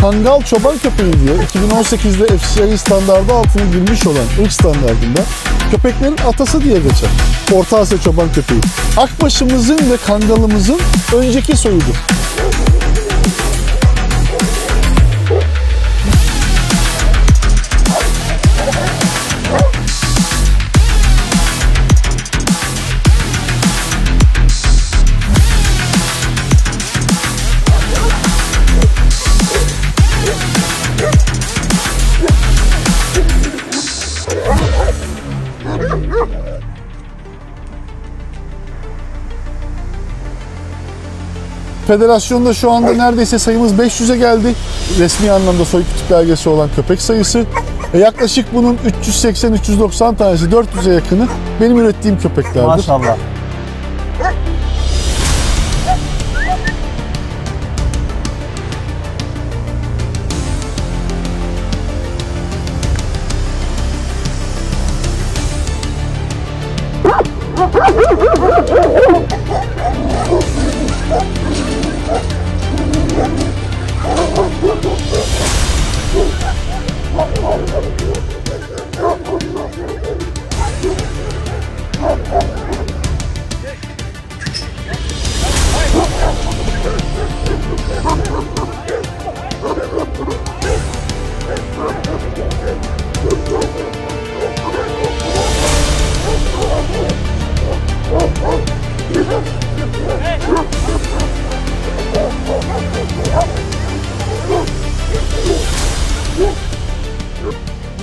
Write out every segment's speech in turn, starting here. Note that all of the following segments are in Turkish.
Kangal çoban köpeği diye 2018'de FCI standardı altına girmiş olan ırk standardında köpeklerin atası diye geçer. Orta Asya çoban köpeği. Akbaşımızın ve kangalımızın önceki soyudur. Federasyonda şu anda neredeyse sayımız 500'e geldi. Resmi anlamda soy kütük belgesi olan köpek sayısı. Yaklaşık bunun 380-390 tanesi, 400'e yakını benim ürettiğim köpeklerdir. Maşallah.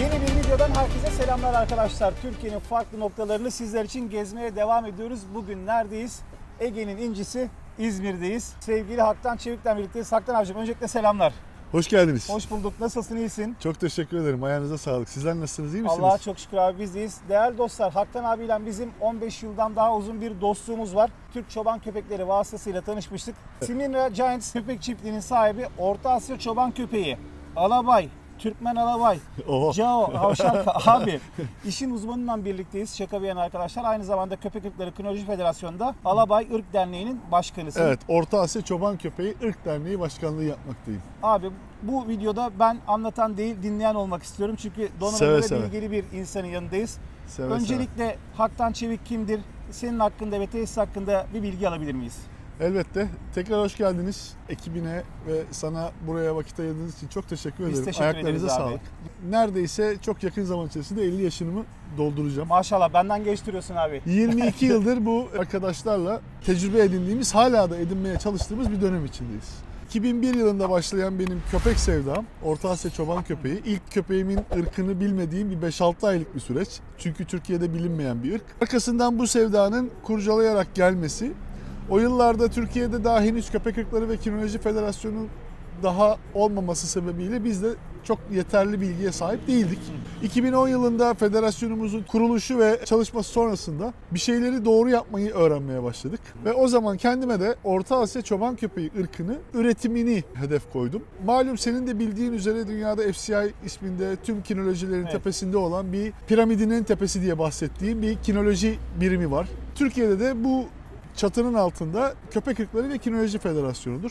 Yeni bir videodan herkese selamlar arkadaşlar. Türkiye'nin farklı noktalarını sizler için gezmeye devam ediyoruz. Bugün neredeyiz? Ege'nin incisi İzmir'deyiz. Sevgili Haktan Çevik'le birlikteyiz. Haktan abicim öncelikle selamlar. Hoş geldiniz. Hoş bulduk. Nasılsın? İyisin? Çok teşekkür ederim. Ayağınıza sağlık. Sizler nasılsınız? İyi misiniz? Allah'a çok şükür abi, biz deyiz. Değerli dostlar, Haktan abiyle bizim 15 yıldan daha uzun bir dostluğumuz var. Türk çoban köpekleri vasıtasıyla tanışmıştık. Simina Giants köpek çiftliğinin sahibi Orta Asya çoban köpeği Alabay, Türkmen Alabay, Cao, Havşan abi. İşin uzmanından birlikteyiz. Şaka bir yana arkadaşlar. Aynı zamanda Köpek Irkları Kinoloji Federasyonu'nda Alabay Irk Derneği'nin başkanısın. Evet, Orta Asya Çoban Köpeği Irk Derneği başkanlığı yapmaktayım. Abi bu videoda ben anlatan değil dinleyen olmak istiyorum. Çünkü donanımlı ve bilgili bir insanın yanındayız. Öncelikle Haktan Çevik kimdir? Senin hakkında ve tesis hakkında bir bilgi alabilir miyiz? Elbette. Tekrar hoş geldiniz ekibine ve sana buraya vakit ayırdığınız için çok teşekkür ederim. Teşekkür Ayaklarınıza ederiz sağlık. Neredeyse çok yakın zaman içerisinde 50 yaşımı dolduracağım. Maşallah, benden geçtiriyorsun abi. 22 yıldır bu arkadaşlarla tecrübe edindiğimiz, hala da edinmeye çalıştığımız bir dönem içindeyiz. 2001 yılında başlayan benim köpek sevdam, Orta Asya çoban köpeği. İlk köpeğimin ırkını bilmediğim bir 5-6 aylık bir süreç. Çünkü Türkiye'de bilinmeyen bir ırk. Arkasından bu sevdanın kurcalayarak gelmesi, o yıllarda Türkiye'de daha henüz Köpek Irkları ve Kinoloji Federasyonu daha olmaması sebebiyle biz de çok yeterli bilgiye sahip değildik. 2010 yılında federasyonumuzun kuruluşu ve çalışması sonrasında bir şeyleri doğru yapmayı öğrenmeye başladık. Ve o zaman kendime de Orta Asya çoban köpeği ırkını, üretimini hedef koydum. Malum senin de bildiğin üzere dünyada FCI isminde tüm kinolojilerin tepesinde olan bir piramidinin tepesi diye bahsettiğim bir kinoloji birimi var. Türkiye'de de bu çatının altında Köpek Irkları ve Kinoloji Federasyonu'dur.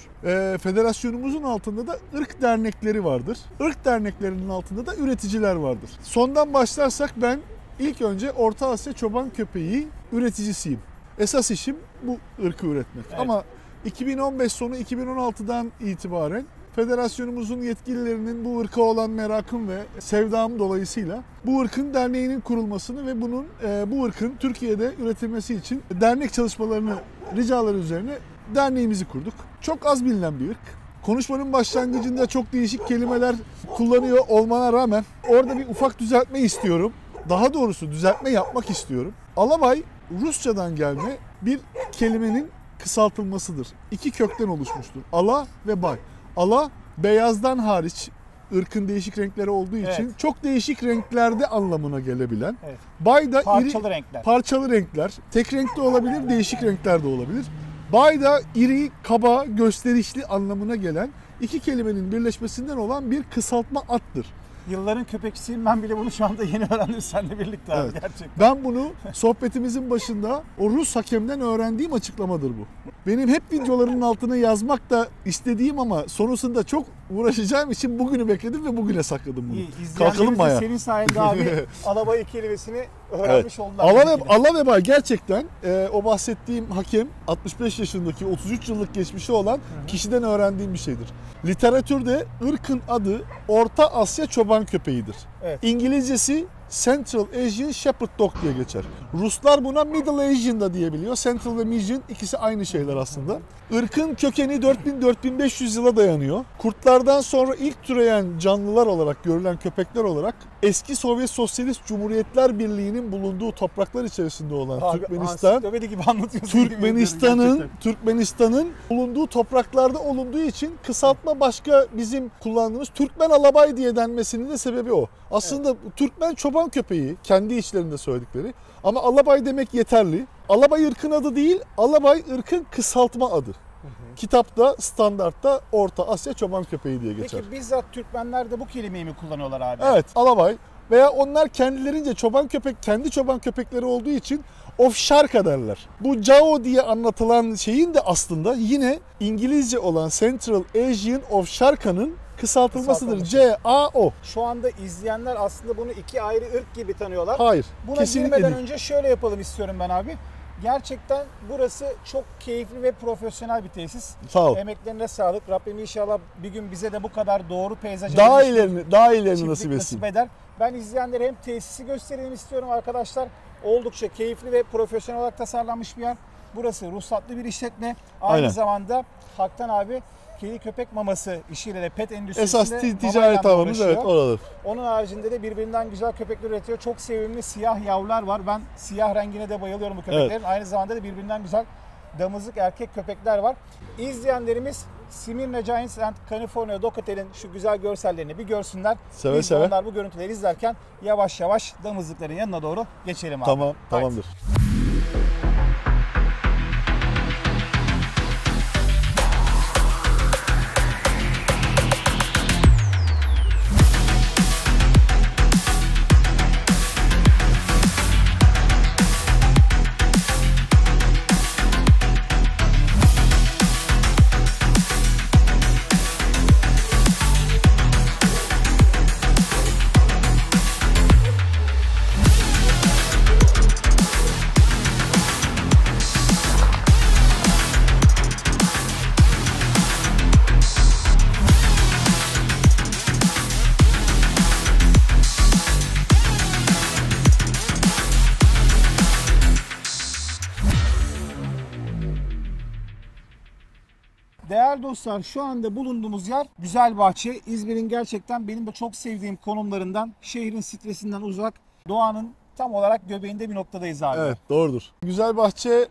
Federasyonumuzun altında da ırk dernekleri vardır. Irk derneklerinin altında da üreticiler vardır. Sondan başlarsak ben ilk önce Orta Asya çoban köpeği üreticisiyim. Esas işim bu ırkı üretmek. Evet. Ama 2015 sonu 2016'dan itibaren federasyonumuzun yetkililerinin bu ırka olan merakım ve sevdam dolayısıyla bu ırkın derneğinin kurulmasını ve bunun bu ırkın Türkiye'de üretilmesi için dernek çalışmalarını, ricaları üzerine derneğimizi kurduk. Çok az bilinen bir ırk. Konuşmanın başlangıcında çok değişik kelimeler kullanıyor olmana rağmen orada bir ufak düzeltme istiyorum. Daha doğrusu düzeltme yapmak istiyorum. Alabay Rusçadan gelme bir kelimenin kısaltılmasıdır. İki kökten oluşmuştur. Ala ve bay. Ala beyazdan hariç ırkın değişik renkleri olduğu için çok değişik renklerde anlamına gelebilen. Evet. Bay da parçalı renkler. Parçalı renkler. Tek renkte olabilir, değişik renkler de olabilir. Bay da iri, kaba, gösterişli anlamına gelen iki kelimenin birleşmesinden olan bir kısaltma addır. Yılların köpekçisiyim, ben bile bunu şu anda yeni öğrendim seninle birlikte abi, Evet. gerçekten. Ben bunu sohbetimizin başında o Rus hakemden öğrendiğim açıklamadır bu. Benim hep videoların altına yazmak da istediğim ama sonrasında çok uğraşacağım için bugünü bekledim ve bugüne sakladım bunu. İyi, Kalkalım izleyenlerimiz de Maya. senin sayende abi alabayı kelimesini öğrenmiş oldular. Alaveba gerçekten o bahsettiğim hakem 65 yaşındaki 33 yıllık geçmişi olan kişiden öğrendiğim bir şeydir. Literatürde ırkın adı Orta Asya çoban köpeğidir. Evet. İngilizcesi Central Asian Shepherd Dog diye geçer. Ruslar buna Middle Asian da diyebiliyor. Central ve Asian ikisi aynı şeyler aslında. Irkın kökeni 4000-4500 yıla dayanıyor. Kurtlardan sonra ilk türeyen canlılar olarak görülen köpekler olarak eski Sovyet Sosyalist Cumhuriyetler Birliği'nin bulunduğu topraklar içerisinde olan Abi, Türkmenistan, ansiklopedi gibi anlatıyorsun. Türkmenistan'ın bulunduğu topraklarda olunduğu için kısaltma başka bizim kullandığımız Türkmen alabay diye denmesinin de sebebi o. Aslında Türkmen çoban köpeği kendi içlerinde söyledikleri ama alabay demek yeterli. Alabay ırkın adı değil, alabay ırkın kısaltma adı. Kitapta, standartta Orta Asya çoban köpeği diye geçer. Peki bizzat Türkmenler de bu kelimeyi mi kullanıyorlar abi? Evet, alabay veya onlar kendilerince çoban köpek, kendi çoban köpekleri olduğu için Ovşarka derler. Bu Cao diye anlatılan şeyin de aslında yine İngilizce olan Central Asian Ovşarka'nın kısaltılmasıdır. C-A-O. Şu anda izleyenler aslında bunu iki ayrı ırk gibi tanıyorlar. Hayır, Buna kesinlikle girmeden değil. önce şöyle yapalım istiyorum ben abi. Gerçekten burası çok keyifli ve profesyonel bir tesis. Sağ ol. Emeklerine sağlık. Rabbim inşallah bir gün bize de bu kadar doğru peyzaj Daha edilmiş ilerini çiftlik nasip etsin. eder. Ben izleyenlere hem tesisi göstereyim istiyorum arkadaşlar. Oldukça keyifli ve profesyonel olarak tasarlanmış bir yer. Burası ruhsatlı bir işletme. Aynı Aynen. zamanda Haktan abi kedi köpek maması işiyle de pet endüstrisinde Esas mamayla ticaret alanımız uğraşıyor. evet oradır. Onun haricinde de birbirinden güzel köpekler üretiyor. Çok sevimli siyah yavrular var. Ben siyah rengine de bayılıyorum bu köpeklerin. Evet. Aynı zamanda da birbirinden güzel damızlık erkek köpekler var. İzleyenlerimiz Smyrna Giants and California Dog Hotel'in şu güzel görsellerini bir görsünler. Seve Biz de seve. onlar bu görüntüleri izlerken yavaş yavaş damızlıkların yanına doğru geçelim abi. Tamam, Haydi. tamamdır. Değerli dostlar, şu anda bulunduğumuz yer Güzelbahçe. İzmir'in gerçekten benim de çok sevdiğim konumlarından, şehrin stresinden uzak, doğanın tam olarak göbeğinde bir noktadayız abi. Evet, doğrudur. Güzelbahçe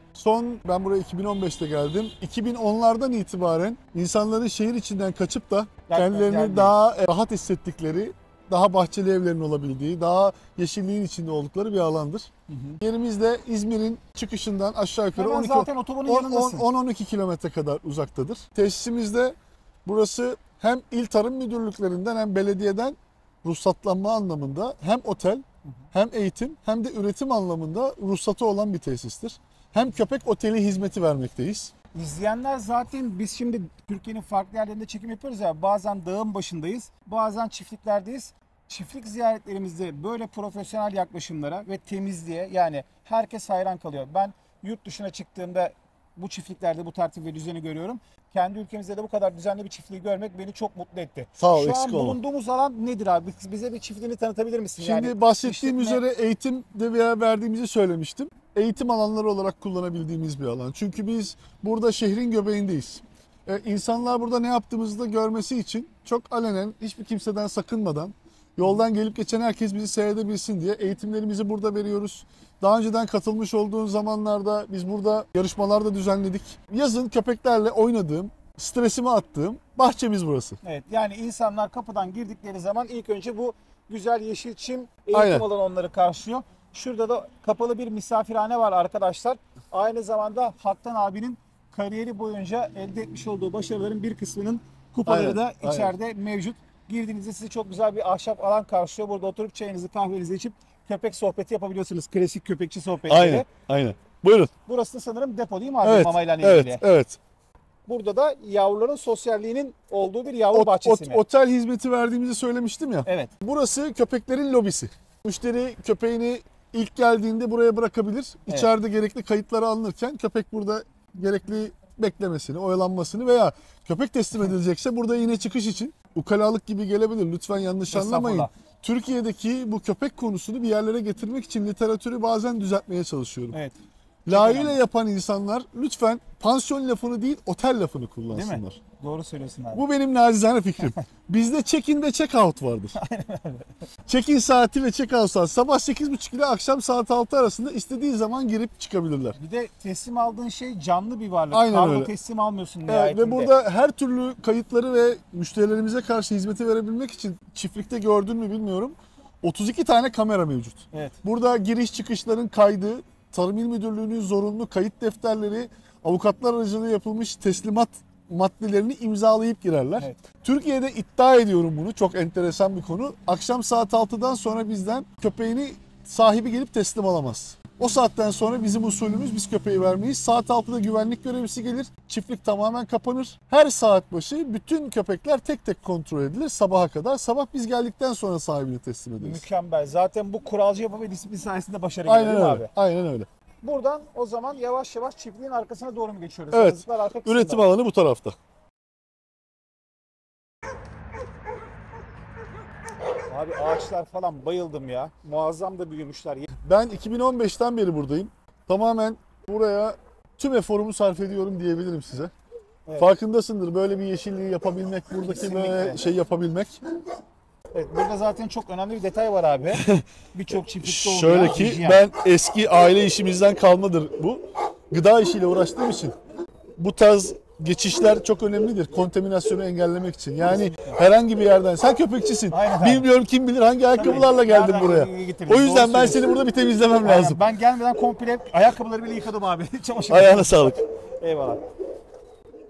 ben buraya 2015'te geldim. 2010'lardan itibaren insanların şehir içinden kaçıp da kendilerini geldi. daha rahat hissettikleri, daha bahçeli evlerin olabildiği, daha yeşilliğin içinde oldukları bir alandır. Yerimiz de İzmir'in çıkışından aşağı yukarı Hemen zaten otobanın yanındasın. 10-12 kilometre kadar uzaktadır. Tesisimizde burası hem İl Tarım Müdürlüklerinden hem belediyeden ruhsatlanma anlamında hem otel hem eğitim hem de üretim anlamında ruhsatı olan bir tesistir. Hem köpek oteli hizmeti vermekteyiz. İzleyenler zaten biz şimdi Türkiye'nin farklı yerlerinde çekim yapıyoruz ya, bazen dağın başındayız, bazen çiftliklerdeyiz. Çiftlik ziyaretlerimizde böyle profesyonel yaklaşımlara ve temizliğe yani herkes hayran kalıyor. Ben yurt dışına çıktığımda bu çiftliklerde bu tertip ve düzeni görüyorum. Kendi ülkemizde de bu kadar düzenli bir çiftliği görmek beni çok mutlu etti. Sağ ol, Şu an eksik olma. bulunduğumuz alan nedir abi? Bize bir çiftliğini tanıtabilir misin? Şimdi bahsettiğim işletme- üzere eğitimde bir yer verdiğimizi söylemiştim. Eğitim alanları olarak kullanabildiğimiz bir alan. Çünkü biz burada şehrin göbeğindeyiz. İnsanlar burada ne yaptığımızı da görmesi için çok alenen, hiçbir kimseden sakınmadan, yoldan gelip geçen herkes bizi seyredebilsin diye eğitimlerimizi burada veriyoruz. Daha önceden katılmış olduğum zamanlarda biz burada yarışmalar da düzenledik. Yazın köpeklerle oynadığım, stresimi attığım bahçemiz burası. Evet, yani insanlar kapıdan girdikleri zaman ilk önce bu güzel yeşil çim eğitim Aynen. alanı onları karşılıyor. Şurada da kapalı bir misafirhane var arkadaşlar. Aynı zamanda Haktan abinin kariyeri boyunca elde etmiş olduğu başarıların bir kısmının kupaları Aynen, da aynen. içeride mevcut. Girdiğinizde sizi çok güzel bir ahşap alan karşılıyor. Burada oturup çayınızı kahvenizi içip köpek sohbeti yapabiliyorsunuz. Klasik köpekçi sohbetleri. Aynen, aynen. Buyurun. Burası da sanırım depo değil mi abi, Evet, mamayla ilgili? evet, evet. Burada da yavruların sosyalliğinin olduğu bir yavru bahçesi mi? Otel hizmeti verdiğimizi söylemiştim ya. Evet. Burası köpeklerin lobisi. Müşteri köpeğini ilk geldiğinde buraya bırakabilir. Evet. İçeride gerekli kayıtları alınırken köpek burada gerekli beklemesini, oyalanmasını veya köpek teslim edilecekse burada yine çıkış için ukalalık gibi gelebilir. Lütfen yanlış anlamayın. Estağfurullah. Türkiye'deki bu köpek konusunu bir yerlere getirmek için literatürü bazen düzeltmeye çalışıyorum. Evet. Layığıyla yapan insanlar lütfen pansiyon lafını değil otel lafını Değil kullansınlar. mi? Doğru söylüyorsun abi. Bu benim nacizane fikrim. Bizde check-in ve check-out vardır. Check-in saati ve check-out saati. Sabah 8.30 ile akşam saat 6 arasında istediği zaman girip çıkabilirler. Bir de teslim aldığın şey canlı bir varlık. Aynen Kargo öyle. teslim almıyorsun Evet, nihayetinde. ve burada her türlü kayıtları ve müşterilerimize karşı hizmeti verebilmek için çiftlikte gördün mü bilmiyorum. 32 tane kamera mevcut. Evet. Burada giriş çıkışların kaydı, Tarım İl Müdürlüğü'nün zorunlu kayıt defterleri, avukatlar aracılığıyla yapılmış teslimat maddelerini imzalayıp girerler. Evet. Türkiye'de iddia ediyorum bunu. Çok enteresan bir konu. Akşam saat 6'dan sonra bizden köpeğini sahibi gelip teslim alamaz. O saatten sonra bizim usulümüz, biz köpeği vermeyiz. Saat 6'da güvenlik görevlisi gelir. Çiftlik tamamen kapanır. Her saat başı bütün köpekler tek tek kontrol edilir sabaha kadar. Sabah biz geldikten sonra sahibini teslim ederiz. Mükemmel. Zaten bu kuralcı yapı ve disiplin sayesinde başarı Aynen geliyor öyle. abi. Aynen öyle. Buradan o zaman yavaş yavaş çiftliğin arkasına doğru mu geçiyoruz? Evet. Yazıklar arka kısmında. Üretim alanı bu tarafta. Abi ağaçlar falan bayıldım ya. Muazzam da büyümüşler. Ben 2015'ten beri buradayım. Tamamen buraya tüm eforumu sarf ediyorum diyebilirim size. Evet. Farkındasındır böyle bir yeşilliği yapabilmek, buradaki Kesinlikle. böyle şey yapabilmek. Evet, burada zaten çok önemli bir detay var abi. Birçok çiftlikte oluyor. Şöyle ki hijyen. ben eski aile işimizden kalmadır bu. Gıda işiyle uğraştığım için bu tarz geçişler çok önemlidir kontaminasyonu engellemek için. Yani herhangi bir yerden sen köpekçisin. Aynen abi. Bilmiyorum kim bilir hangi ayakkabılarla geldin Nereden buraya. getirdin? O yüzden Doğru ben söylüyorsun. seni burada bir temizlemem Aynen, lazım. ben gelmeden komple ayakkabıları bile yıkadım abi. Çamaşır. Ayağına sağlık. Eyvallah.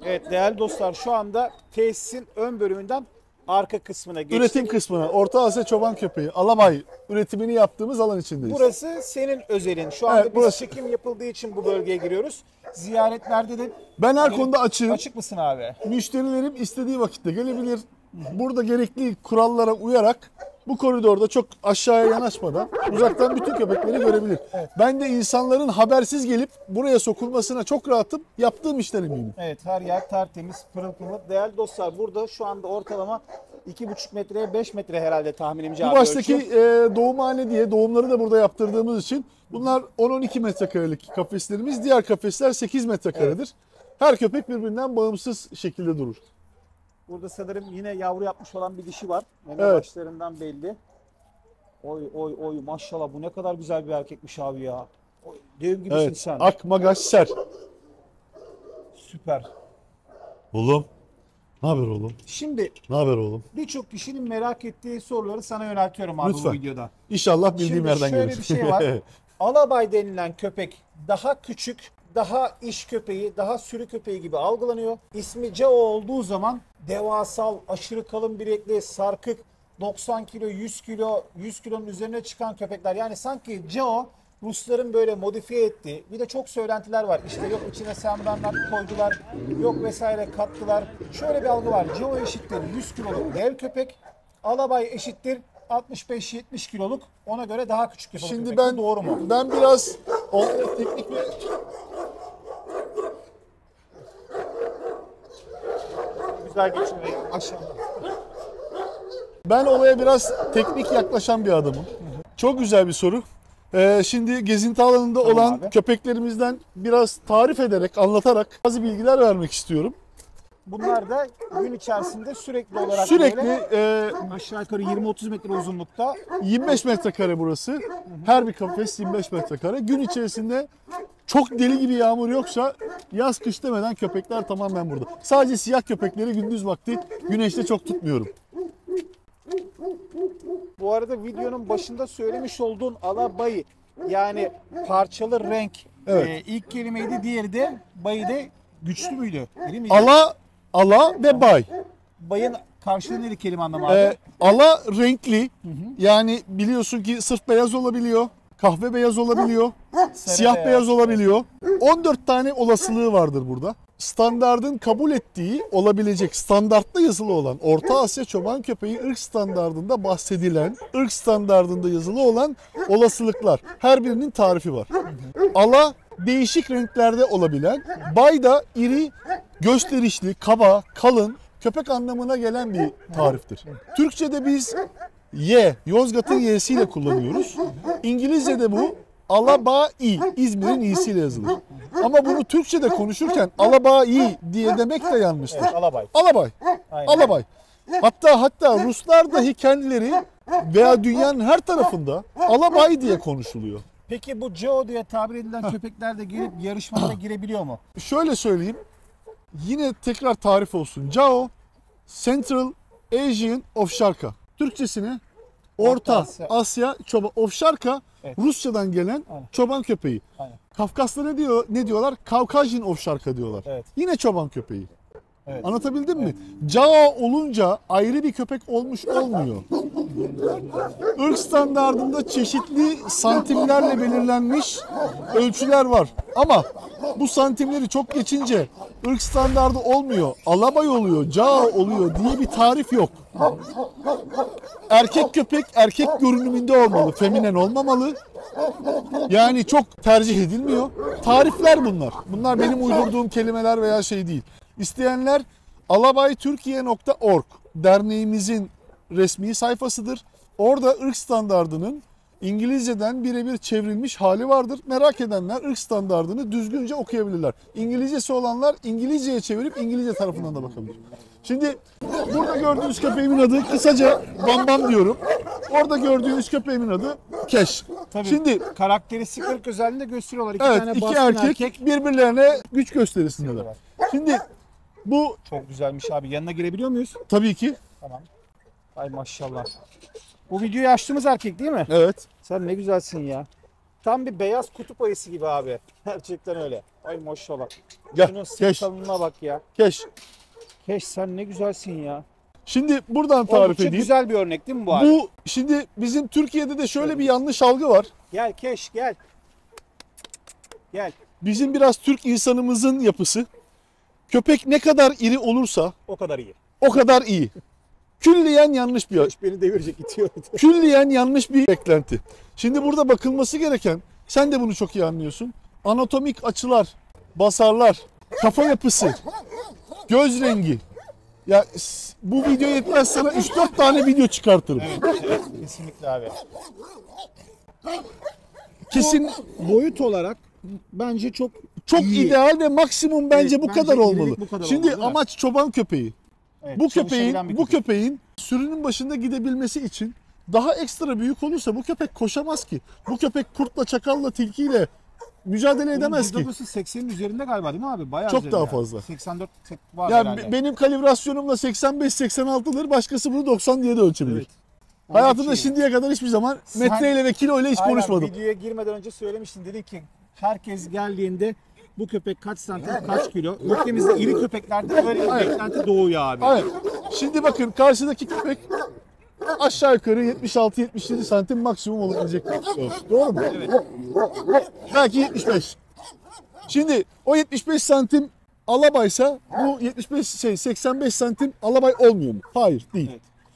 Evet değerli dostlar, şu anda tesisin ön bölümünden arka kısmına geçtik. Üretim kısmına Orta Asya çoban köpeği Alabay üretimini yaptığımız alan içindeyiz. Burası senin özelin. Şu anda Evet, biz burası. çekim yapıldığı için bu bölgeye giriyoruz. Ziyaretlerde de Ben her konuda açığım. açık mısın abi? Müşterilerim istediği vakitte gelebilir. Burada gerekli kurallara uyarak bu koridorda çok aşağıya yanaşmadan uzaktan bütün köpekleri görebilir. Ben de insanların habersiz gelip buraya sokulmasına çok rahatım. Yaptığım işten eminim. Evet, her yer tertemiz, pırıl pırıl. Değerli dostlar, burada şu anda ortalama 2,5 metreye 5 metre herhalde tahminimce Bu abi baştaki ölçü. doğumhane diye doğumları da burada yaptırdığımız için bunlar 10-12 metrekarelik kafeslerimiz. Diğer kafesler 8 metrekaredir. Her köpek birbirinden bağımsız şekilde durur. Burada sanırım yine yavru yapmış olan bir dişi var. Meme Evet. başlarından belli. Oy oy oy, maşallah bu ne kadar güzel bir erkekmiş abi ya. Oy, dev gibisin Evet. sen. Ak, magaş, ser. Süper. Oğlum. Ne haber oğlum? Şimdi Ne haber oğlum? birçok kişinin merak ettiği soruları sana yöneltiyorum abi Lütfen. bu videoda. İnşallah bildiğim Şimdi yerden şöyle gelir. bir şey var. Alabay denilen köpek daha küçük, daha iş köpeği, daha sürü köpeği gibi algılanıyor. İsmi Cao olduğu zaman devasal, aşırı kalın bilekli, sarkık, 90 kilo, 100 kilo, 100 kilonun üzerine çıkan köpekler. Yani sanki Cao Rusların böyle modifiye ettiği, bir de çok söylentiler var. İşte yok içine sembranlar koydular, yok vesaire kattılar. Şöyle bir algı var. Cao eşittir 100 kiloluk dev köpek, Alabay eşittir 65-70 kiloluk, ona göre daha küçük yapılı Şimdi köpek. ben Bu doğru mu? Ben biraz teknik ve Güzel geçiyor aşağıda. ben olaya biraz teknik yaklaşan bir adamım. Çok güzel bir soru. Şimdi gezinti alanında Tamam olan abi. köpeklerimizden biraz tarif ederek, anlatarak bazı bilgiler vermek istiyorum. Bunlar da gün içerisinde sürekli olarak Sürekli böyle aşağı yukarı 20-30 metre uzunlukta 25 metrekare burası. Her bir kafes 25 metrekare. Gün içerisinde çok deli gibi yağmur yoksa yaz kış demeden köpekler tamamen burada. Sadece siyah köpekleri gündüz vakti güneşte çok tutmuyorum. bu arada videonun başında söylemiş olduğun alabayı, yani parçalı renk, Evet. ilk kelimeydi, diğeri de bayı de güçlü müydü? Değil mi? Ala ve bay. Bayın Karşılığı neydi kelime anlamı abi? Ala renkli, yani biliyorsun ki sırf beyaz olabiliyor, kahve beyaz olabiliyor, siyah beyaz olabiliyor. 14 tane olasılığı vardır burada. Standardın kabul ettiği olabilecek, standartta yazılı olan, Orta Asya çoban köpeği ırk standardında bahsedilen, ırk standardında yazılı olan olasılıklar. Her birinin tarifi var. Ala değişik renklerde olabilen, bay da iri, gösterişli, kaba, kalın, köpek anlamına gelen bir tariftir. Türkçe'de biz Y, Yozgat'ın Y'siyle kullanıyoruz. İngilizce'de bu Alabai, İzmir'in İ'siyle yazılır. Ama bunu Türkçe'de konuşurken Alabai diye demek de yanlıştır. Evet, alabay. Alabay. Aynen. Alabay. Hatta Ruslar dahi kendileri veya dünyanın her tarafında Alabay diye konuşuluyor. Peki bu Joe diye tabir edilen köpekler de gelip yarışmalara girebiliyor mu? Şöyle söyleyeyim. Yine tekrar tarif olsun. Jao, Central Asian Ovcharka. Türkçesine Orta Asya çoban. Ovcharka, Evet. Rusçadan gelen Aynen. çoban köpeği. Aynen. Kafkas'ta ne diyorlar? Kavkajin Ovcharka diyorlar. Evet. Yine çoban köpeği. Evet. Anlatabildim mi? Jao olunca ayrı bir köpek olmuş olmuyor. Irk standardında çeşitli santimlerle belirlenmiş ölçüler var. Ama bu santimleri çok geçince ırk standardı olmuyor. Alabay oluyor, Jao oluyor diye bir tarif yok. Erkek köpek erkek görünümünde olmalı, feminen olmamalı. Yani çok tercih edilmiyor. Tarifler bunlar. Bunlar benim uydurduğum kelimeler veya şey değil. İsteyenler alabaytürkiye.org derneğimizin resmi sayfasıdır. Orada ırk standardının İngilizceden birebir çevrilmiş hali vardır. Merak edenler ırk standardını düzgünce okuyabilirler. İngilizcesi olanlar İngilizceye çevirip İngilizce tarafından da bakabilir. Şimdi burada gördüğünüz köpeğimin adı kısaca Bam Bam diyorum. Orada gördüğünüz köpeğimin adı Keş. Tabii, Şimdi karakteristik ırk özelliğini de gösteriyorlar. İki evet, tane iki baskın erkek birbirlerine güç gösterisindeler. Şimdi bu Çok güzelmiş abi. Yanına girebiliyor muyuz? tabii ki Tamam. Ay maşallah. Bu videoyu açtığımız erkek değil mi? evet. Sen ne güzelsin ya. Tam bir beyaz kutup ayısı gibi abi. Gerçekten öyle. Ay maşallah. Gel, Şunun sırt Keş. kalınlığına bak ya. Keş. Keş sen ne güzelsin ya. Şimdi buradan tarif Oldukça edeyim. güzel bir örnek değil mi bu abi? Bu şimdi bizim Türkiye'de de şöyle bir yanlış algı var. Gel Keş gel. Gel. Bizim biraz Türk insanımızın yapısı. Köpek ne kadar iri olursa O kadar iyi. o kadar iyi. Külliyen yanlış bir Keş beni devirecek itiyor. külliyen yanlış bir beklenti. Şimdi burada bakılması gereken, sen de bunu çok iyi anlıyorsun. Anatomik açılar, basarlar, kafa yapısı, göz rengi. Ya bu video yetmez, sana 3-4 tane video çıkartırım. Evet, kesinlikle abi. Kesin Boyut olarak bence çok iyi. ideal ve maksimum bence Evet, bu bence kadar irilik olmalı. bu kadar Şimdi olmalı, değil mi? amaç çoban köpeği. Evet, Bu çalışabilen bir köpek. köpeğin sürünün başında gidebilmesi için daha ekstra büyük olursa bu köpek koşamaz ki. Bu köpek kurtla, çakalla, tilkiyle mücadele edemez ki. Burası 80'in üzerinde galiba değil mi abi? Bayağı Çok üzerinde daha yani. fazla. 84 var Ya herhalde. benim kalibrasyonumla 85-86'dır. Başkası bunu 90 diye de ölçebilir. Evet. Hayatımda Ondaki- şimdiye kadar hiçbir zaman Sen- metreyle ve kiloyla hiç Aynen, konuşmadım. videoya girmeden önce söylemiştin. Dedin ki herkes geldiğinde bu köpek kaç santim, kaç kilo. Ülkemizde iri köpeklerde böyle bir beklenti doğuyor abi. Evet. Şimdi bakın karşıdaki köpek aşağı yukarı 76-77 santim maksimum olabilecek. Doğru mu? Evet. Belki 75. Şimdi o 75 santim alabaysa bu 85 santim alabay olmuyor mu? Hayır, değil.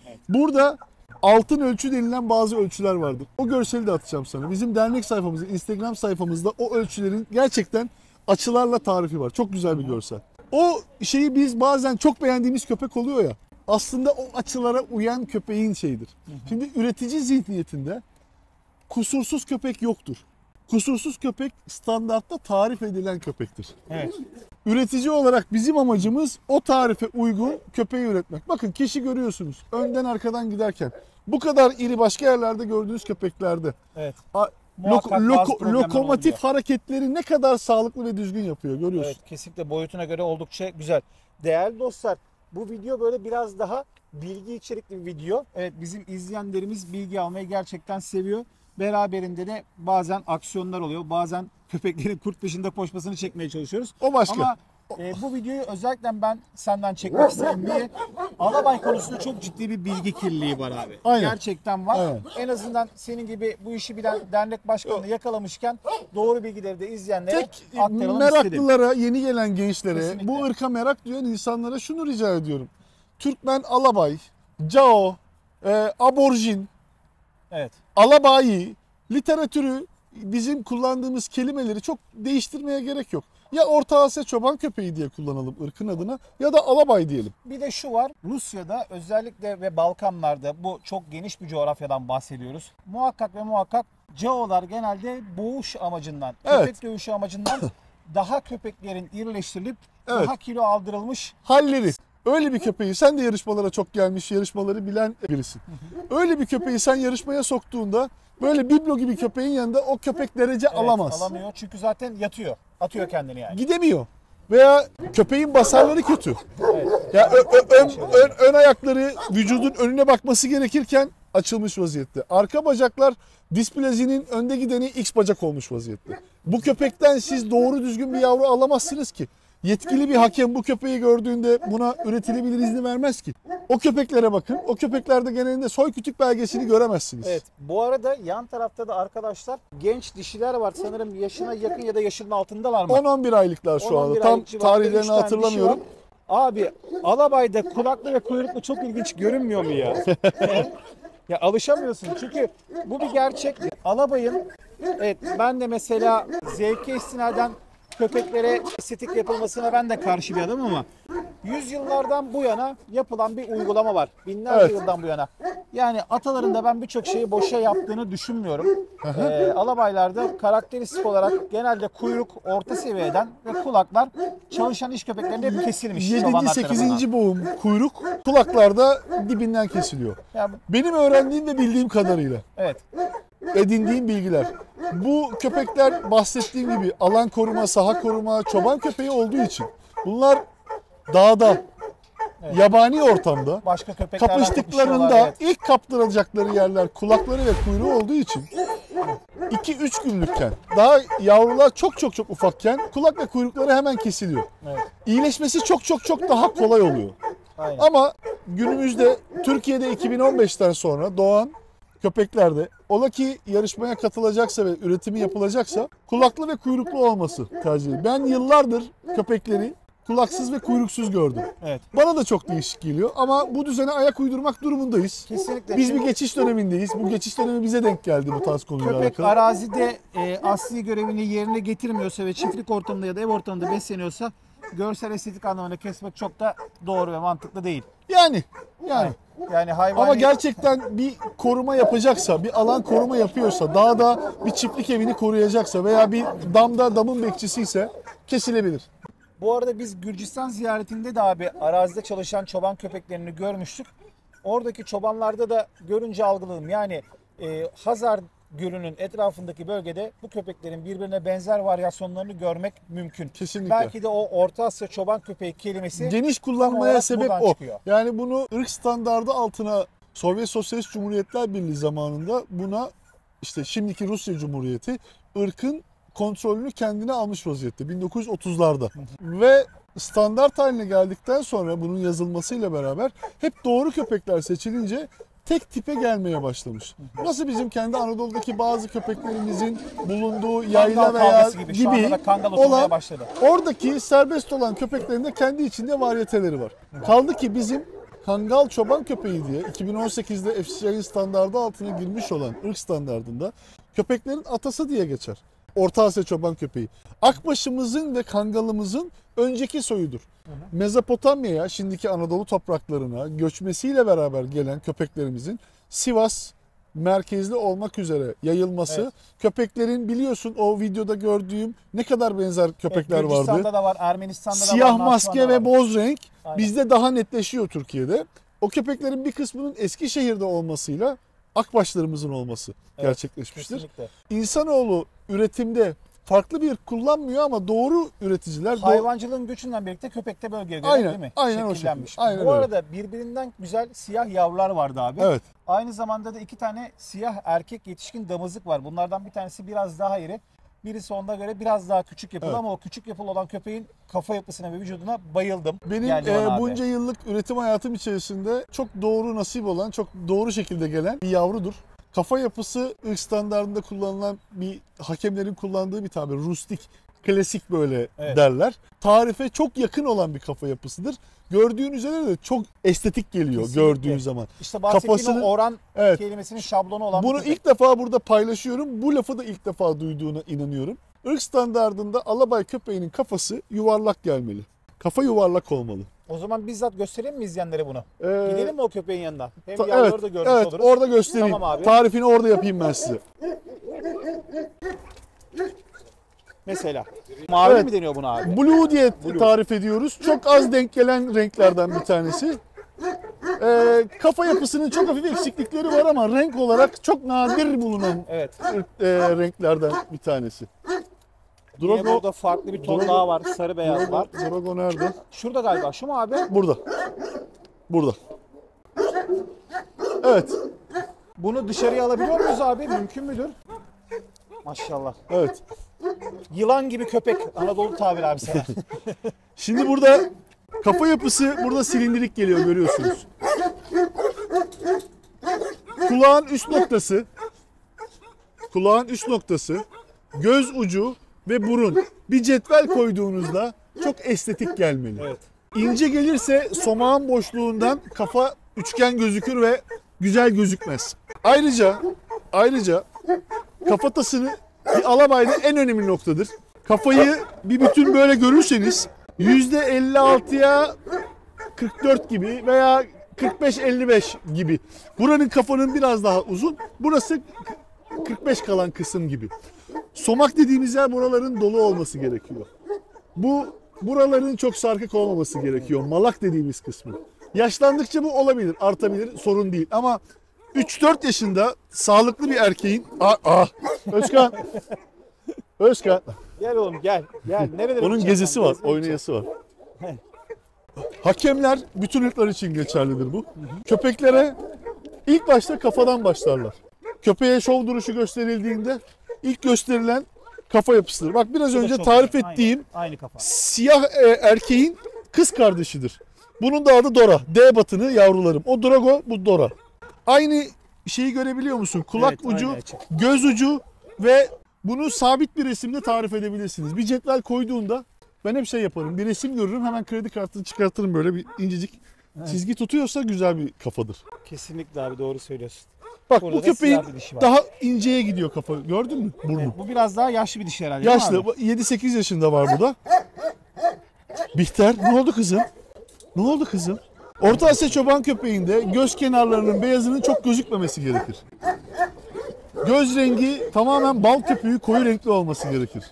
Evet. Burada altın ölçü denilen bazı ölçüler vardır. O görseli de atacağım sana. Bizim dernek sayfamızda, Instagram sayfamızda o ölçülerin gerçekten açılarla tarifi var. Çok güzel bir görsel. O şeyi biz bazen çok beğendiğimiz köpek oluyor ya. Aslında o açılara uyan köpeğin şeyidir. Şimdi üretici zihniyetinde kusursuz köpek yoktur. Kusursuz köpek standartta tarif edilen köpektir. Evet. Üretici olarak bizim amacımız o tarife uygun köpeği üretmek. Bakın kişi görüyorsunuz önden arkadan giderken. Bu kadar iri başka yerlerde gördüğünüz köpeklerde. Evet. A- Muhakkak bazı problemler lokomotif olabiliyor. hareketleri ne kadar sağlıklı ve düzgün yapıyor görüyorsun. Evet, kesinlikle boyutuna göre oldukça güzel. Değerli dostlar, bu video böyle biraz daha bilgi içerikli bir video. Evet, bizim izleyenlerimiz bilgi almayı gerçekten seviyor. Beraberinde de bazen aksiyonlar oluyor. Bazen köpeklerin kurt peşinde koşmasını çekmeye çalışıyoruz. O başka. Ama Bu videoyu özellikle ben senden çekmek istedim. Niye? Alabay konusunda çok ciddi bir bilgi kirliliği var abi. Aynen. Gerçekten var. Aynen. En azından senin gibi bu işi bilen dernek başkanını yakalamışken doğru bilgileri de izleyenlere Tek aktaralım istedim. meraklılara, yeni gelen gençlere, Kesinlikle. bu ırka merak duyan insanlara şunu rica ediyorum. Türkmen alabay, cao, aborjin, Evet. alabayi, literatürü, bizim kullandığımız kelimeleri çok değiştirmeye gerek yok. Ya Orta Asya çoban köpeği diye kullanalım ırkın adına ya da alabay diyelim. Bir de şu var. Rusya'da özellikle ve Balkanlarda, bu çok geniş bir coğrafyadan bahsediyoruz. Muhakkak ve muhakkak caolar genelde boğuş amacından, Evet. köpek dövüşü amacından daha köpeklerin irileştirilip Evet. daha kilo aldırılmış. Halleri. Öyle bir köpeği, sen de yarışmalara çok gelmiş, yarışmaları bilen birisin. Öyle bir köpeği sen yarışmaya soktuğunda böyle biblo gibi köpeğin yanında o köpek derece Evet, alamaz. alamıyor çünkü zaten yatıyor. Atıyor kendini yani. Gidemiyor. Veya köpeğin basarları kötü. Evet. Ya ön ayakları vücudun önüne bakması gerekirken açılmış vaziyette. Arka bacaklar displazinin önde gideni X bacak olmuş vaziyette. Bu köpekten siz doğru düzgün bir yavru alamazsınız ki. Yetkili bir hakem bu köpeği gördüğünde buna üretilebilir izni vermez ki. O köpeklere bakın. O köpeklerde genelinde soy kütük belgesini göremezsiniz. Evet. Bu arada yan tarafta da arkadaşlar genç dişiler var. Sanırım yaşına yakın ya da yaşının altındalar mı? 10-11 aylıklar şu 10-11 anda. Tam aylık civarında üç tarihlerini tane hatırlamıyorum. dişi var. Abi alabayda kulaklı ve kuyruklu çok ilginç görünmüyor mu ya? Ya alışamıyorsun çünkü bu bir gerçek. Alabayın, evet, ben de mesela zevke istinaden köpeklere estetik yapılmasına ben de karşı bir adamım ama yüzyıllardan bu yana yapılan bir uygulama var. Binlerce Evet. yıldan bu yana. Yani ataların da ben birçok şeyi boşa yaptığını düşünmüyorum. Alabaylarda karakteristik olarak genelde kuyruk orta seviyeden ve kulaklar çalışan iş köpeklerinde hep kesilmiş. 7. çobanlar 8. tarafından. boğum kuyruk kulaklarda dibinden kesiliyor. Ya, Benim öğrendiğim ve bildiğim kadarıyla, evet. edindiğim bilgiler. Bu köpekler bahsettiğim gibi alan koruma, saha koruma, çoban köpeği olduğu için bunlar dağda, yabani ortamda Başka köpeklerden kapıştıklarında kapışıyorlar, evet. ilk kaptırılacakları yerler kulakları ve kuyruğu olduğu için 2-3 günlükken, daha yavrular çok ufakken kulak ve kuyrukları hemen kesiliyor. Evet. İyileşmesi çok daha kolay oluyor. Aynen. Ama günümüzde Türkiye'de 2015'ten sonra doğan köpeklerde ola ki yarışmaya katılacaksa ve üretimi yapılacaksa kulaklı ve kuyruklu olması tercih edilir. Ben yıllardır köpekleri kulaksız ve kuyruksuz gördüm. Evet. Bana da çok değişik geliyor ama bu düzene ayak uydurmak durumundayız. Kesinlikle. Biz bir Çünkü geçiş dönemindeyiz. Bu geçiş dönemi bize denk geldi bu tarz konuyla köpek alakalı. arazide asli görevini yerine getirmiyorsa ve çiftlik ortamında ya da ev ortamında besleniyorsa görsel estetik anlamında kesmek çok da doğru ve mantıklı değil. Yani. Yani hayvan Ama gerçekten bir koruma yapacaksa, bir alan koruma yapıyorsa, dağda bir çiftlik evini koruyacaksa veya bir damın bekçisi ise kesilebilir. Bu arada biz Gürcistan ziyaretinde de abi arazide çalışan çoban köpeklerini görmüştük. Oradaki çobanlarda da görünce algıladım. Yani Hazar Gölü'nün etrafındaki bölgede bu köpeklerin birbirine benzer varyasyonlarını görmek mümkün. Kesinlikle. Belki de o Orta Asya çoban köpeği kelimesi Geniş tam kullanmaya olarak sebep buradan o. çıkıyor. Yani bunu ırk standardı altına Sovyet Sosyalist Cumhuriyetler Birliği zamanında buna işte şimdiki Rusya Cumhuriyeti ırkın kontrolünü kendine almış vaziyette 1930'larda. Ve standart haline geldikten sonra bunun yazılmasıyla beraber hep doğru köpekler seçilince tek tipe gelmeye başlamış. Nasıl bizim kendi Anadolu'daki bazı köpeklerimizin bulunduğu yayla Kangal veya kavgası gibi. Şu anda da kangal oturmaya olan başladı. oradaki serbest olan köpeklerin de kendi içinde varyeteleri var. Kaldı ki bizim Kangal çoban köpeği diye 2018'de FCI'nin standardı altına girmiş olan ırk standardında köpeklerin atası diye geçer. Orta Asya çoban köpeği. Akbaşımızın ve kangalımızın önceki soyudur. Mezopotamya'ya, şimdiki Anadolu topraklarına göçmesiyle beraber gelen köpeklerimizin Sivas merkezli olmak üzere yayılması, Evet. köpeklerin biliyorsun o videoda gördüğüm ne kadar benzer köpekler vardı. Gürcistan'da da var, Ermenistan'da da var. Siyah maske Nahçıvan'da ve var. boz renk Aynen. bizde daha netleşiyor Türkiye'de. O köpeklerin bir kısmının Eskişehir'de olmasıyla akbaşlarımızın olması Evet, gerçekleşmiştir. Kesinlikle. İnsanoğlu üretimde farklı bir kullanmıyor ama doğru üreticiler Hayvancılığın göçünden birlikte köpek de bölgeye göre Aynen, değil mi? aynen o Şekillenmiş. şekilde, aynen Bu öyle. arada birbirinden güzel siyah yavrular vardı abi. Evet. Aynı zamanda da iki tane siyah erkek yetişkin damızlık var. Bunlardan bir tanesi biraz daha iri. Birisi ona göre biraz daha küçük yapılı Evet. ama o küçük yapılı olan köpeğin kafa yapısına ve vücuduna bayıldım. Benim Gel Yaman abi. bunca yıllık üretim hayatım içerisinde çok doğru nasip olan, çok doğru şekilde gelen bir yavrudur. Kafa yapısı ırk standartında kullanılan bir hakemlerin kullandığı bir tabir. Rustik, klasik böyle Evet. derler. Tarife çok yakın olan bir kafa yapısıdır. Gördüğün üzere de çok estetik geliyor Kesinlikle. gördüğün zaman. İşte bahsettiğim Kafasının- o oran Evet. kelimesinin şablonu olan bir Bunu köpek. ilk defa burada paylaşıyorum. Bu lafı da ilk defa duyduğuna inanıyorum. Irk standardında alabay köpeğinin kafası yuvarlak gelmeli. Kafa yuvarlak olmalı. O zaman bizzat gösterelim mi izleyenlere bunu? Ee, Gidelim mi o köpeğin yanına? Hem evet, yavruları da görmüş evet, oluruz. orada göstereyim. Tamam abi. Tarifini orada yapayım ben size. Mesela. Mavi Evet. mi deniyor buna abi? Blue diye tarif ediyoruz. Çok az denk gelen renklerden bir tanesi. Kafa yapısının çok hafif eksiklikleri var ama renk olarak çok nadir bulunan Evet. renklerden bir tanesi. Yine burada farklı bir ton daha var. Sarı beyaz var. Drago nerede? Şurada galiba. Şu mu abi? Burada. Burada. Evet. Bunu dışarıya alabiliyor muyuz abi? Mümkün müdür? Maşallah. Evet. Yılan gibi köpek. Anadolu tabiri abi sana. Şimdi burada kafa yapısı burada silindirik geliyor görüyorsunuz. Kulağın üst noktası, göz ucu ve burun. Bir cetvel koyduğunuzda çok estetik gelmeli. Evet. İnce gelirse somağın boşluğundan kafa üçgen gözükür ve güzel gözükmez. Ayrıca kafatasını bir alabayda en önemli noktadır. Kafayı bir bütün böyle görürseniz %56'ya 44 gibi veya 45-55 gibi. Buranın kafanın biraz daha uzun. Burası 45 kalan kısım gibi. Somak dediğimiz yer buraların dolu olması gerekiyor. Buraların çok sarkık olmaması gerekiyor. Malak dediğimiz kısmı. Yaşlandıkça bu olabilir, artabilir, sorun değil. Ama 3-4 yaşında sağlıklı bir erkeğin... Özkan. Gel oğlum gel. Gel. Nerede? Onun gezisi var, oynayası var. Hakemler bütün ırklar için geçerlidir bu. Köpeklere ilk başta kafadan başlarlar. Köpeğe şov duruşu gösterildiğinde ilk gösterilen kafa yapısıdır. Bak biraz önce tarif ettiğim aynı kafa. siyah erkeğin kız kardeşidir. Bunun da adı Dora. D batını yavrularım. O Drago, bu Dora. Aynı şeyi görebiliyor musun? Kulak Evet, ucu, aynı açı. göz ucu ve bunu sabit bir resimde tarif edebilirsiniz. Bir cetvel koyduğunda ben hep şey yaparım. Bir resim görürüm, hemen kredi kartını çıkartırım, böyle bir incecik çizgi tutuyorsa güzel bir kafadır. Kesinlikle abi doğru söylüyorsun. Bak Burada bu da köpeğin siyah bir dişi var. daha inceye gidiyor kafa. Gördün mü? Burnu. Evet, bu biraz daha yaşlı bir dişi herhalde. değil mi Yaşlı. abi? 7-8 yaşında var bu da. Bihter. Ne oldu kızım? Ne oldu kızım? Orta Asya çoban köpeğinde göz kenarlarının beyazının çok gözükmemesi gerekir. Göz rengi tamamen bal köpüğü koyu renkli olması gerekir.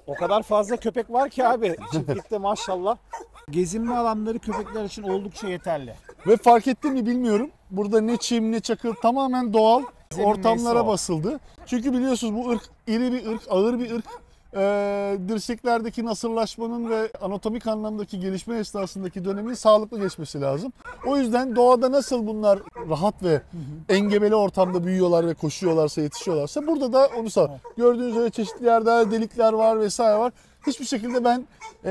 O kadar fazla köpek var ki abi. Çiftlikte maşallah. Gezinme alanları köpekler için oldukça yeterli. Ve fark ettin mi bilmiyorum. Burada ne çim ne çakıl, tamamen doğal ortamlara o. basıldı. Çünkü biliyorsunuz bu ırk iri bir ırk, ağır bir ırk. Dirseklerdeki nasırlaşmanın ve anatomik anlamdaki gelişme esnasındaki dönemin sağlıklı geçmesi lazım. O yüzden doğada nasıl bunlar rahat ve engebeli ortamda büyüyorlar ve koşuyorlarsa, yetişiyorlarsa burada da onu sağ. Gördüğünüz üzere çeşitli yerde delikler var vesaire var. Hiçbir şekilde ben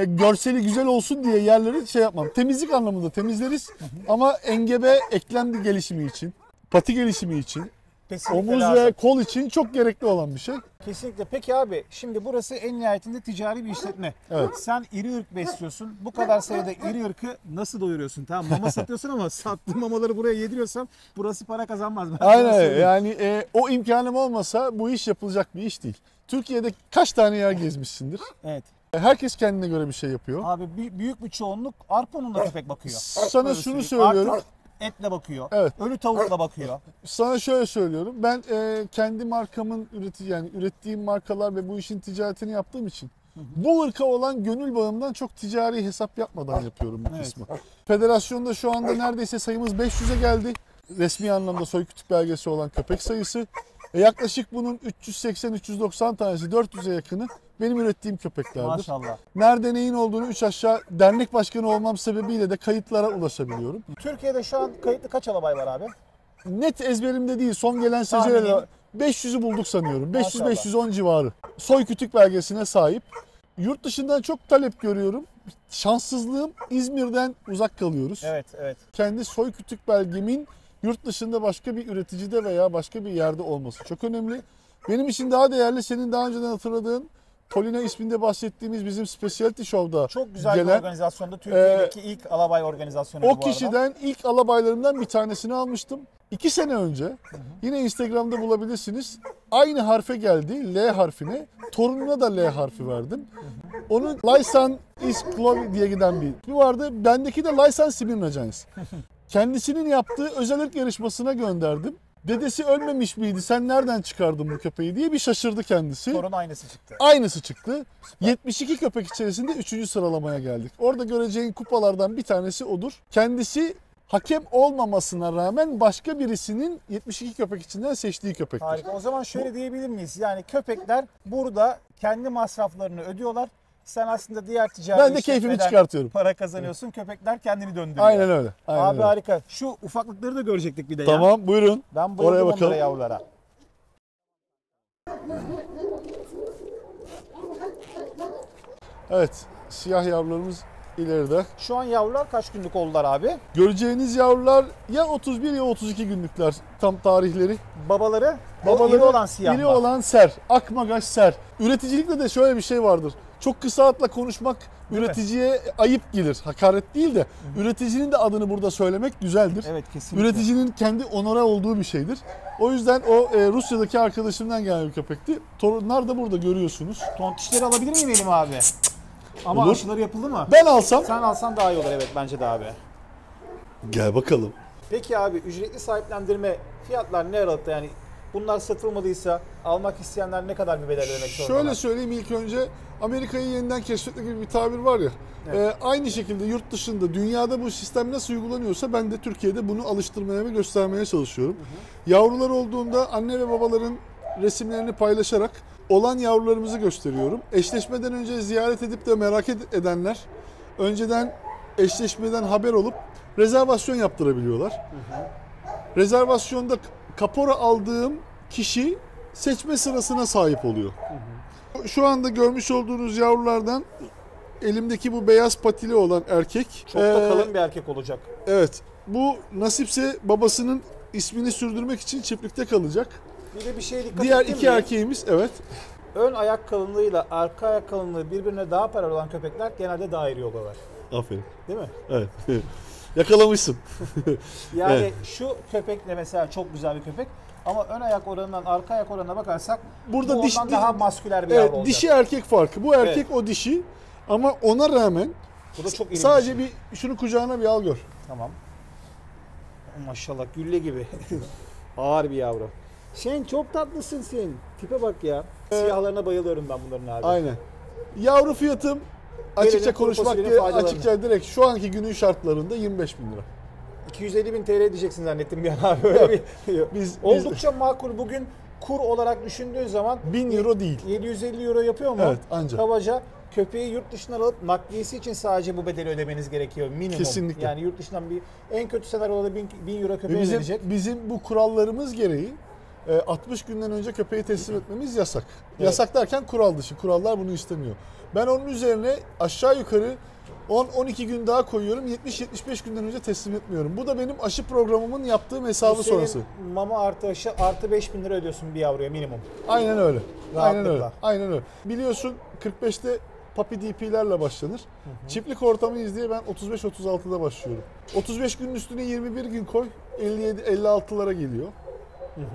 görseli güzel olsun diye yerleri şey yapmam. Temizlik anlamında temizleriz ama engebe eklem gelişimi için, pati gelişimi için, Kesinlikle omuz lazım. ve kol için çok gerekli olan bir şey. Kesinlikle. Peki abi şimdi burası en nihayetinde ticari bir işletme. Evet. Sen iri ırk besliyorsun. Bu kadar sayıda iri ırkı nasıl doyuruyorsun? Tamam mama satıyorsun ama sattığın mamaları buraya yediriyorsan burası para kazanmaz. Ben sana Aynen söyleyeyim. yani o imkanım olmasa bu iş yapılacak bir iş değil. Türkiye'de kaç tane yer gezmişsindir? Evet. Herkes kendine göre bir şey yapıyor. Abi büyük bir çoğunluk arpa ununa köpek bakıyor. Sana Öyle şunu söyleyeyim. söylüyorum. Artık etle bakıyor. Evet. Ölü tavukla bakıyor. Sana şöyle söylüyorum. Ben kendi markamın ürettiğim markalar ve bu işin ticaretini yaptığım için bu ırka olan gönül bağımdan çok ticari hesap yapmadan yapıyorum bu Evet. kısmı. Federasyonda şu anda neredeyse sayımız 500'e geldi. Resmi anlamda soy kütük belgesi olan köpek sayısı. Yaklaşık bunun 380-390 tanesi, 400'e yakını benim ürettiğim köpeklerdir. Maşallah. Nerede neyin olduğunu 3 aşağı dernek başkanı olmam sebebiyle de kayıtlara ulaşabiliyorum. Türkiye'de şu an kayıtlı kaç alabay var abi? Net ezberimde değil. Son gelen Tahmini. secereler 500'ü bulduk sanıyorum. Maşallah. 500-510 civarı. Soy kütük belgesine sahip. Yurt dışından çok talep görüyorum. Şanssızlığım, İzmir'den uzak kalıyoruz. Evet, evet. Kendi soy kütük belgemin yurt dışında başka bir üreticide veya başka bir yerde olması çok önemli. Benim için daha değerli, senin daha önceden hatırladığın Polina isminde bahsettiğimiz bizim Specialty Show'da Çok güzel bir gelen organizasyonda. Türkiye'deki ilk alabay organizasyonu bu o arada. kişiden ilk alabaylarımdan bir tanesini almıştım. 2 sene önce yine Instagram'da bulabilirsiniz. Aynı harfe geldi, L harfine. Torununa da L harfi verdim. Onun Lysan is Chloe diye giden bir ismi vardı. Bendeki de Lysan Simirna Giants. Kendisinin yaptığı özel ırk yarışmasına gönderdim. Dedesi ölmemiş miydi, sen nereden çıkardın bu köpeği diye bir şaşırdı kendisi. Sorun aynısı çıktı. Aynısı çıktı. 72 köpek içerisinde 3. sıralamaya geldik. Orada göreceğin kupalardan bir tanesi odur. Kendisi hakem olmamasına rağmen başka birisinin 72 köpek içinden seçtiği köpektir. Harika. O zaman şöyle diyebilir miyiz? Yani köpekler burada kendi masraflarını ödüyorlar. Sen aslında diğer ticari Ben de keyfimi işletmeden çıkartıyorum. para kazanıyorsun. Köpekler kendini döndürüyor. Aynen öyle. Aynen Abi öyle. harika. Şu ufaklıkları da görecektik bir de ya. Tamam, buyurun. Ben Oraya bayıldım bakalım. onlara, yavrulara. Evet, siyah yavrularımız ileride. Şu an yavrular kaç günlük oldular abi? Göreceğiniz yavrular ya 31 ya 32 günlükler tam tarihleri. Babaları, Babaları o iri olan siyah iri mı? olan ser. Akmagaş ser. Üreticilikte de şöyle bir şey vardır. Çok kısa hatla konuşmak Değil mi? üreticiye ayıp gelir. Hakaret değil de üreticinin de adını burada söylemek güzeldir. Evet, kesinlikle. Üreticinin kendi onore olduğu bir şeydir. O yüzden o Rusya'daki arkadaşımdan gelen bir köpekti. Torunlar da burada görüyorsunuz. Tontişleri alabilir miyim Elim abi? Ama Olur. aşıları yapıldı mı? Ben alsam. Sen alsan daha iyi olur, evet bence de abi. Gel bakalım. Peki abi, ücretli sahiplendirme fiyatlar ne aralıkta, yani bunlar satılmadıysa almak isteyenler ne kadar bir bedel ödemek zorundalar? Şöyle söyleyeyim, ilk önce Amerika'yı yeniden keşfetme gibi bir tabir var ya. Evet. Aynı şekilde yurt dışında, dünyada bu sistem nasıl uygulanıyorsa ben de Türkiye'de bunu alıştırmaya ve göstermeye çalışıyorum. Yavrular olduğunda anne ve babaların resimlerini paylaşarak olan yavrularımızı gösteriyorum. Eşleşmeden önce ziyaret edip de merak edenler önceden eşleşmeden haber olup rezervasyon yaptırabiliyorlar. Rezervasyonda kapora aldığım kişi seçme sırasına sahip oluyor. Şu anda görmüş olduğunuz yavrulardan elimdeki bu beyaz patili olan erkek. Çok da kalın bir erkek olacak. Evet. Bu nasipse babasının ismini sürdürmek için çiftlikte kalacak. Bir de bir şeye dikkat Diğer ettin iki mi? erkeğimiz, evet. Ön ayak kalınlığıyla arka ayak kalınlığı birbirine daha paralel olan köpekler genelde daha iri oluyorlar. Aferin. Değil mi? Evet. Yakalamışsın. Yani Evet. şu köpek de mesela çok güzel bir köpek. Ama ön ayak oranından arka ayak oranına bakarsak Burada bu ondan daha masküler bir evet, yavru olacak. dişi erkek farkı. Bu erkek o dişi. Ama ona rağmen Bu da çok iri sadece bir dişi. bir şunu kucağına bir al gör. Tamam. Maşallah gülle gibi. Ağır bir yavru. Sen çok tatlısın sen. Tipe bak ya. Siyahlarına bayılıyorum ben bunların abi. Aynen. Yavru fiyatım açıkça Gelelim kuru konuşmak fasulyenin diye faydalarına. açıkça direkt şu anki günün şartlarında 25 bin lira. 250.000 TL diyeceksin zannettim bir an abi. Öyle bir... Biz Oldukça makul. Bugün kur olarak düşündüğün zaman 1000 euro değil. 750 euro yapıyor mu? Evet, ancak. Kabaca köpeği yurt dışından alıp nakliyesi için sadece bu bedeli ödemeniz gerekiyor minimum. Kesinlikle. Yani yurt dışından en kötü senaryoda 1000 euro köpeğe ödenecek. Bizim bu kurallarımız gereği 60 günden önce köpeği teslim etmemiz yasak. Evet. Yasak derken kural dışı. Kurallar bunu istemiyor. Ben onun üzerine aşağı yukarı 10-12 gün daha koyuyorum. 70-75 günden önce teslim etmiyorum. Bu da benim aşı programımın yaptığım hesabı Bu senin sonrası. mama artı aşı artı 5.000 lira ödüyorsun bir yavruya minimum. Aynen öyle. Aynen öyle. Rahatlıkla. Aynen öyle. Biliyorsun 45'te Puppy DP'lerle başlanır. Çiftlik ortamıyız diye ben 35-36'da başlıyorum. 35 günün üstüne 21 gün koy, 57-56'lara geliyor.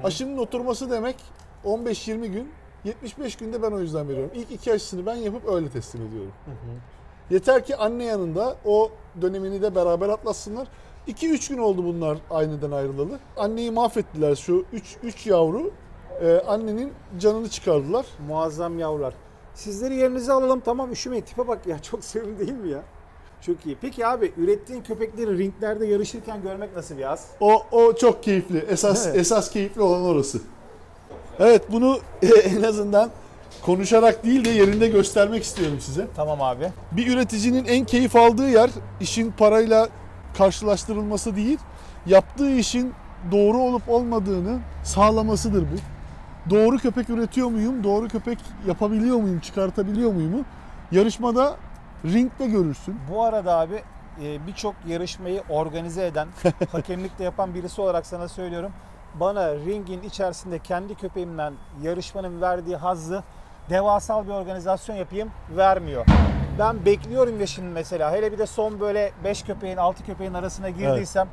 Aşının oturması demek 15-20 gün, 75 günde ben o yüzden veriyorum. İlk 2 aşısını ben yapıp öyle teslim ediyorum. Yeter ki anne yanında o dönemini de beraber atlatsınlar. 2-3 gün oldu bunlar aniden ayrılalı. Anneyi mahvettiler şu 3 yavru. Annenin canını çıkardılar. Muazzam yavrular. Sizleri yerinize alalım, tamam, üşümeyin. Tipe bak ya, çok sevimli değil mi ya? Çok iyi. Peki abi, ürettiğin köpekleri ringlerde yarışırken görmek nasıl bir haz? O çok keyifli. Evet. Esas keyifli olan orası. Evet, bunu en azından konuşarak değil de yerinde göstermek istiyorum size. Tamam abi. Bir üreticinin en keyif aldığı yer işin parayla karşılaştırılması değil, yaptığı işin doğru olup olmadığını sağlamasıdır bu. doğru köpek üretiyor muyum, doğru köpek yapabiliyor muyum, çıkartabiliyor muyum? Yarışmada, ringde görürsün. Bu arada abi birçok yarışmayı organize eden, hakemlik de yapan birisi olarak sana söylüyorum. Bana ringin içerisinde kendi köpeğimden yarışmanın verdiği hazzı devasal bir organizasyon yapayım vermiyor. Ben bekliyorum ya şimdi mesela. Hele bir de son böyle 5 köpeğin 6 köpeğin arasına girdiysem.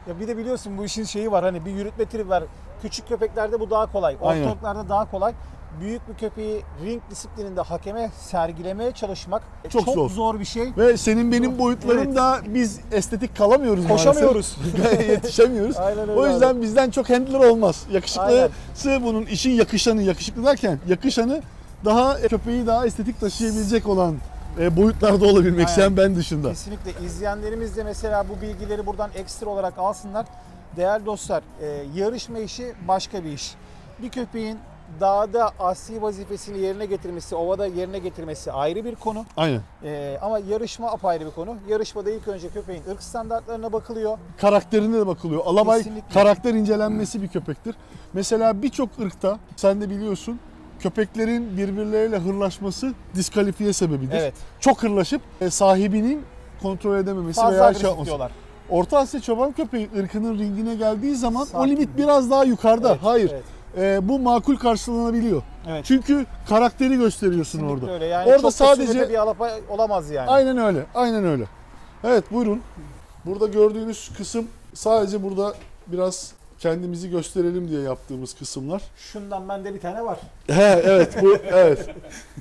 Ya bir de biliyorsun bu işin şeyi var, hani bir yürütme tribi var. Küçük köpeklerde bu daha kolay. Aynen. Ortalıklarda daha kolay. Büyük bir köpeği ring disiplininde hakeme sergilemeye çalışmak çok zor bir şey. Ve senin benim boyutlarımda biz estetik kalamıyoruz Koşamıyoruz. maalesef. Yetişemiyoruz. Aynen öyle O yüzden abi. bizden çok handler olmaz. Yakışıklısı Aynen. bunun işin yakışanı, yakışıklı derken yakışanı daha köpeği daha estetik taşıyabilecek olan boyutlarda olabilmek, Aynen. sen ben dışında. Kesinlikle. İzleyenlerimiz de mesela bu bilgileri buradan ekstra olarak alsınlar. Değerli dostlar, yarışma işi başka bir iş. Bir köpeğin dağda asli vazifesini yerine getirmesi, ovada yerine getirmesi ayrı bir konu. Aynen. Ama yarışma apayrı bir konu. Yarışmada ilk önce köpeğin ırk standartlarına bakılıyor. Karakterine de bakılıyor. Alabay Kesinlikle. karakter incelenmesi bir köpektir. Mesela birçok ırkta, sen de biliyorsun, köpeklerin birbirleriyle hırlaşması diskalifiye sebebidir. Evet. Çok hırlaşıp sahibinin kontrol edememesi Fazla veya agresif yapması. diyorlar. Orta Asya çoban köpeği ırkının ringine geldiği zaman Sakin. o limit biraz daha yukarıda. Evet, Hayır. evet. Bu makul karşılanabiliyor. Evet. Çünkü karakteri gösteriyorsun Kesinlikle orada. öyle. Yani Orada çok sadece da bir alapay olamaz yani. aynen öyle. Aynen öyle. Evet, buyurun. Burada gördüğünüz kısım sadece burada biraz kendimizi gösterelim diye yaptığımız kısımlar. Şundan bende bir tane var. Evet, bu evet.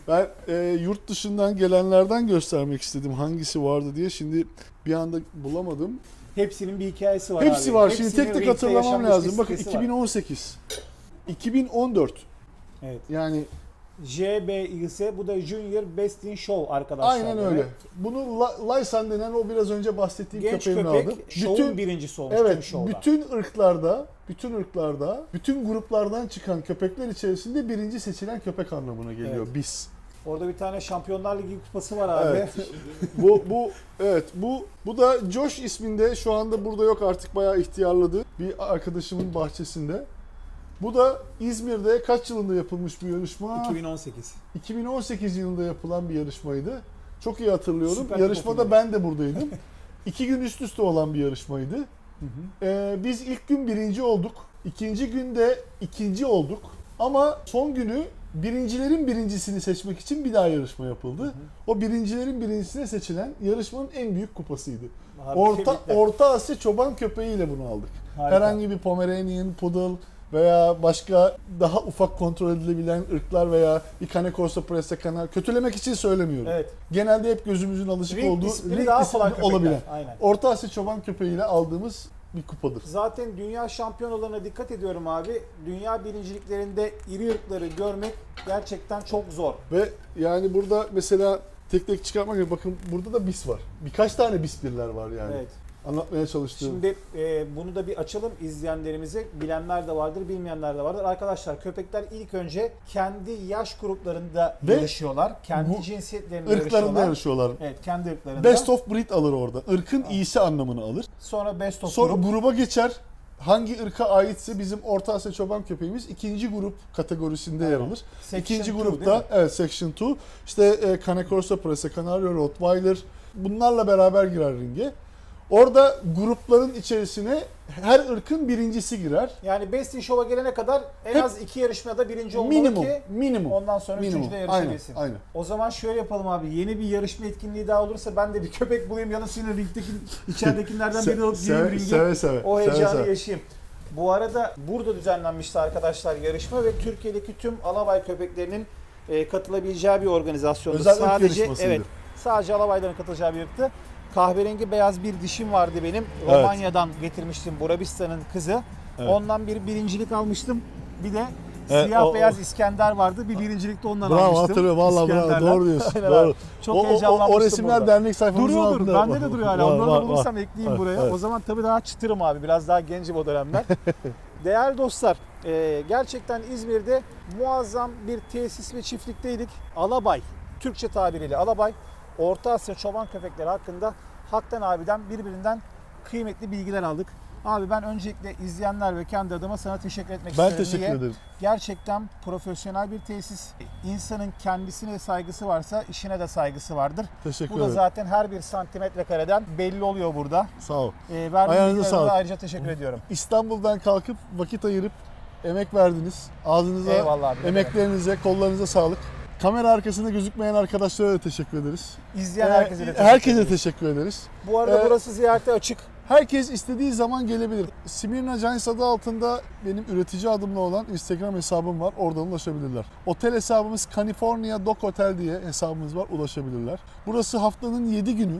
Ben yurt dışından gelenlerden göstermek istedim hangisi vardı diye. Şimdi bir anda bulamadım. Hepsinin bir hikayesi var Hepsi abi. var. Şimdi Hepsinin tek tek ringde hatırlamam yaşanmış lazım. bir Bakın sitesi var. 2018, 2014. Evet. Yani JBIS, bu da Junior Best in Show arkadaşlar. aynen demek. öyle. Bunu Lysan denen o biraz önce bahsettiğim Genç köpeğimi köpek aldım. şovun birincisi olmuş tüm Evet, şovda. bütün ırklarda, bütün gruplardan çıkan köpekler içerisinde birinci seçilen köpek anlamına geliyor Evet. bis. Orada bir tane Şampiyonlar Ligi kupası var abi. Evet. bu da Josh isminde, şu anda burada yok artık, bayağı ihtiyarladı. Bir arkadaşımın bahçesinde. Bu da İzmir'de kaç yılında yapılmış bir yarışma? 2018. 2018 yılında yapılan bir yarışmaydı. Çok iyi hatırlıyorum. Süper Yarışmada Kupa ben de buradaydım. 2 gün üst üste olan bir yarışmaydı. Biz ilk gün birinci olduk. İkinci günde ikinci olduk. Ama son günü birincilerin birincisini seçmek için bir daha yarışma yapıldı. O birincilerin birincisine seçilen yarışmanın en büyük kupasıydı. Harbi, tebrikler. Orta Asya çoban köpeğiyle bunu aldık. Harika. Herhangi bir Pomeranian, Poodle veya başka daha ufak kontrol edilebilen ırklar veya bir Cane Corso Prese Canal, kötülemek için söylemiyorum. Evet. Genelde hep gözümüzün alışık Ring olduğu disiplini daha kolay köpekler. olabilen. Aynen. Orta Asya çoban köpeğiyle aldığımız bir kupadır. Zaten dünya şampiyonalarına dikkat ediyorum abi. Dünya birinciliklerinde iri ırkları görmek gerçekten çok zor. Ve yani burada mesela tek tek çıkartmak gibi, bakın burada da bis var. Birkaç tane bis birler var yani. Evet. Anlatmaya çalıştığım. Şimdi bunu da bir açalım izleyenlerimize. Bilenler de vardır, bilmeyenler de vardır. Arkadaşlar, köpekler ilk önce kendi yaş gruplarında Ve yarışıyorlar. Kendi bu cinsiyetlerinde ırklarında yarışıyorlar. yarışıyorlar. Evet, kendi ırklarında. Best of breed alır orada. Irkın iyisi anlamını alır. Sonra best of Sonra grup. gruba geçer. Hangi ırka aitse bizim Orta Asya çoban köpeğimiz ikinci grup kategorisinde yer alır. Section İkinci two, grupta değil mi? evet Section 2 işte Cane Corso Prese Canario, Rottweiler bunlarla beraber girer ringe. Orada grupların içerisine her ırkın birincisi girer. Yani Best in Show'a gelene kadar en Hep az 2 yarışmada birinci olmalı Minimum, ki minimum. ondan sonra Minimum. üçüncüde yarışabilsin. Aynen. O zaman şöyle yapalım abi. Yeni bir yarışma etkinliği daha olursa ben de bir köpek bulayım. Ya da senin ringdeki içeridekilerden biri alıp gireyim ringe. Seve seve. O heyecanı seve. yaşayayım. Bu arada burada düzenlenmişti arkadaşlar yarışma ve Türkiye'deki tüm alabay köpeklerinin katılabileceği bir organizasyondu. Özel ırk Sadece yarışmasıydı. sadece alabayların katılacağı bir ırktı. Kahverengi beyaz bir dişim vardı benim. Romanya'dan getirmiştim, Burabistan'ın kızı. Evet. Ondan bir birincilik almıştım. Bir de Evet, siyah beyaz İskender vardı. Bir birincilik de ondan Bravo, almıştım. hatırlıyorum. Vallahi bravo, İskender'den. doğru diyorsun. Aynen Doğru. abi. Çok heyecanlanmıştım O resimler orada. dernek sayfamızın Duruyordur. altında. Bende de duruyor hala. Var, Onları var, da bulursam var. ekleyeyim Evet, buraya. evet. O zaman tabii daha çıtırım abi. Biraz daha gencim o dönemler. Değerli dostlar, gerçekten İzmir'de muazzam bir tesis ve çiftlikteydik. Alabay, Türkçe tabiriyle Alabay, Orta Asya çoban köpekleri hakkında Haktan abiden birbirinden kıymetli bilgiler aldık. Abi ben öncelikle izleyenler ve kendi adıma sana teşekkür etmek Ben isterim. teşekkür Niye? ederim. Gerçekten profesyonel bir tesis. İnsanın kendisine saygısı varsa işine de saygısı vardır. Teşekkür Bu da ederim. zaten her bir santimetre kareden belli oluyor burada. Sağ ol. Verdiğin Ayağınıza bilgilerine sağlık. de ayrıca teşekkür ediyorum. İstanbul'dan kalkıp vakit ayırıp emek verdiniz. Ağzınıza, Eyvallah abi, ne emeklerinize, kollarınıza sağlık. Kamera arkasında gözükmeyen arkadaşlara da teşekkür ederiz. İzleyen herkese de teşekkür Herkese ederiz. teşekkür ederiz. Bu arada burası ziyarete açık. Herkes istediği zaman gelebilir. Smyrna Giants adı altında benim üretici adımla olan Instagram hesabım var. Oradan ulaşabilirler. Otel hesabımız California Dock Hotel diye hesabımız var. Ulaşabilirler. Burası haftanın 7 günü.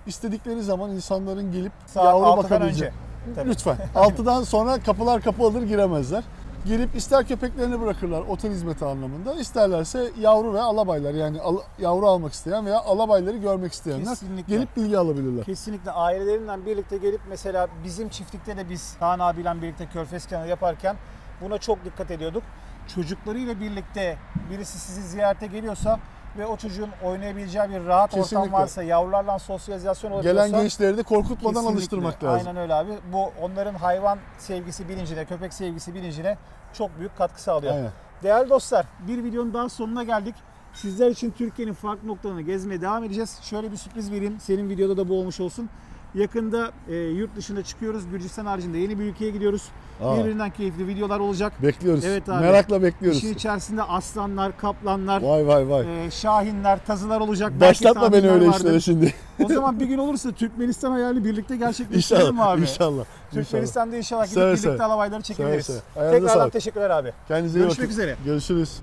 İstedikleri zaman insanların gelip Saat yavru 6'dan bakabileceği. önce. Tabii. Lütfen. 6'dan sonra kapılar kapalıdır, giremezler. Gelip ister köpeklerini bırakırlar otel hizmeti anlamında, isterlerse yavru ve alabaylar, yani yavru almak isteyen veya alabayları görmek isteyenler Kesinlikle. gelip bilgi alabilirler. Kesinlikle ailelerinden birlikte gelip mesela bizim çiftlikte de biz Kaan abiyle birlikte Körfez Kanalı yaparken buna çok dikkat ediyorduk. Çocuklarıyla birlikte birisi sizi ziyarete geliyorsa ve o çocuğun oynayabileceği bir rahat Kesinlikle. ortam varsa, yavrularla sosyalizasyon olabiliyorsa Gelen gençleri de korkutmadan kesinlikle, alıştırmak lazım. Aynen öyle abi. Bu onların hayvan sevgisi bilincine, köpek sevgisi bilincine çok büyük katkı sağlıyor. Aynen. Değerli dostlar, bir videonun daha sonuna geldik. Sizler için Türkiye'nin farklı noktalarını gezmeye devam edeceğiz. Şöyle bir sürpriz vereyim. Senin videoda da bu olmuş olsun. Yakında yurt dışına çıkıyoruz. Gürcistan haricinde yeni bir ülkeye gidiyoruz. Aa. Birbirinden keyifli videolar olacak. Bekliyoruz. Evet abi. Merakla bekliyoruz. İşin içerisinde aslanlar, kaplanlar, Vay vay vay. şahinler, tazılar olacak. Başlatma Belki beni tahminler öyle vardır. işlere şimdi. O zaman bir gün olursa Türkmenistan hayalini birlikte gerçekleştirelim İnşallah. abi. İnşallah. Türkmenistan'da inşallah gidip Seve birlikte seve. alabayları çekebiliriz. Seve seve. Ayağınıza Tekrardan sağlık. teşekkürler abi. Kendinize iyi bakın. Görüşmek üzere. Görüşürüz.